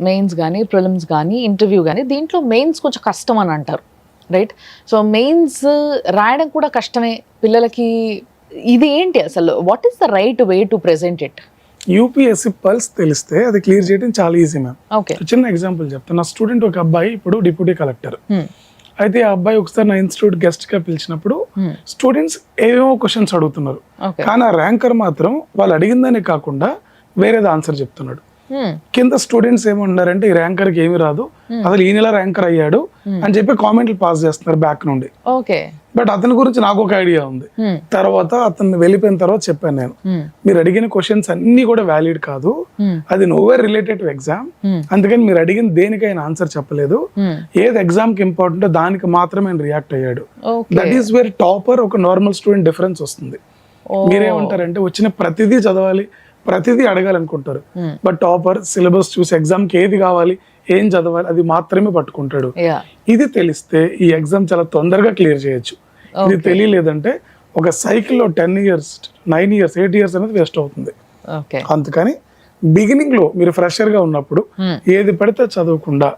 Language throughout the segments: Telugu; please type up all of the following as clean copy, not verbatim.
మెయిన్స్ కానీ ప్రిలిమ్స్ కానీ ఇంటర్వ్యూ కానీ దీంట్లో మెయిన్స్ కొంచెం కష్టం అని అంటారు, రైట్? సో మెయిన్స్ రాయడం కూడా కష్టమే పిల్లలకి. ఇది ఏంటి అసలు, what is the right way to present it? UPSC pulse తెలిస్తే అది క్లియర్ చేయడం చాలా ఈజీ మ్యామ్. ఓకే, చిన్న ఎగ్జాంపుల్ చెప్తాను. నా స్టూడెంట్ ఒక అబ్బాయి ఇప్పుడు డిప్యూటీ కలెక్టర్. అయితే ఆ అబ్బాయి ఒకసారి నా ఇన్స్టిట్యూట్ గెస్ట్ గా పిలిచినప్పుడు స్టూడెంట్స్ ఏవేమో క్వశ్చన్స్ అడుగుతున్నారు, కానీ ఆ ర్యాంకర్ మాత్రం వాళ్ళు అడిగిందనే కాకుండా వేరేది ఆన్సర్ చెప్తున్నాడు. కింద స్టూడెంట్స్ ఏమన్నారంటే ఈ ర్యాంకర్ కి ఏమి రాదు, అసలు ఈ నెల ర్యాంకర్ అయ్యాడు అని చెప్పి కామెంట్లు పాస్ చేస్తున్నారు బ్యాక్ నుండి. బట్ అతని గురించి నాకు ఒక ఐడియా ఉంది. తర్వాత అతను వెళ్ళిపోయిన తర్వాత చెప్పాను నేను, మీరు అడిగిన క్వశ్చన్స్ అన్ని కూడా వ్యాలిడ్ కాదు, అది నోవేర్ రిలేటెడ్ టు ఎగ్జామ్, అందుకని మీరు అడిగిన దేనికైనా ఆన్సర్ చెప్పలేదు, ఏది ఎగ్జామ్ కి ఇంపార్టెంట్ దానికి మాత్రమే రియాక్ట్ అయ్యాడు. దట్ ఈస్ వేర్ టాపర్ ఒక నార్మల్ స్టూడెంట్ డిఫరెన్స్ వస్తుంది. మీరేమంటారంటే వచ్చిన ప్రతిదీ చదవాలి, ప్రతిదీ అడగాలనుకుంటారు, బట్ టాపర్ సిలబస్ చూసి ఎగ్జామ్ కి ఏది కావాలి, ఏం చదవాలి అది మాత్రమే పట్టుకుంటాడు. ఇది తెలిస్తే ఈ ఎగ్జామ్ చాలా తొందరగా క్లియర్ చేయొచ్చు. ఇది తెలియలేదంటే ఒక సైకిల్లో 10 years 9 years 8 years అనేది వేస్ట్ అవుతుంది. అందుకని బిగినింగ్ లో మీరు ఫ్రెషర్ గా ఉన్నప్పుడు ఏది పడితే చదవకుండా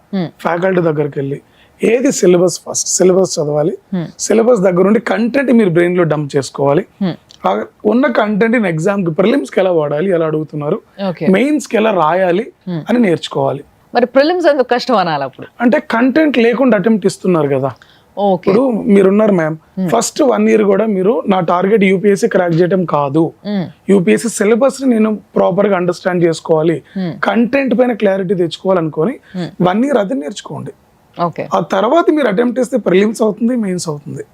ఫ్యాకల్టీ దగ్గరికి వెళ్ళి ఏది సిలబస్ ఫస్ట్ సిలబస్ చదవాలి, సిలబస్ దగ్గర నుండి కంటెంట్ మీరు బ్రెయిన్ లో డంప్ చేసుకోవాలి. ఉన్న కంటెంట్ ఎగ్జామ్ కి ప్రిలిమ్స్ కి ఎలా వాడాలి, ఎలా అడుగుతున్నారు, మెయిన్స్ కి ఎలా రాయాలి అని నేర్చుకోవాలి. మరి ప్రిలిమ్స్ ఎందుకు కష్టం అనాలి అప్పుడు? అంటే కంటెంట్ లేకుండా అటెంప్ట్ ఇస్తున్నారు కదా. ఇప్పుడు మీరున్నారు మ్యామ్, ఫస్ట్ 1 year కూడా మీరు నా టార్గెట్ యూపీఎస్సీ క్రాక్ చేయడం కాదు, యూపీఎస్సీ సిలబస్ ని నేను ప్రాపర్ గా అండర్స్టాండ్ చేసుకోవాలి, కంటెంట్ పైన క్లారిటీ తెచ్చుకోవాలనుకొని 1 year అది నేర్చుకోండి. ఆ తర్వాత మీరు అటెంప్ట్ చేస్తే ప్రిలిమ్స్ అవుతుంది, మెయిన్స్ అవుతుంది.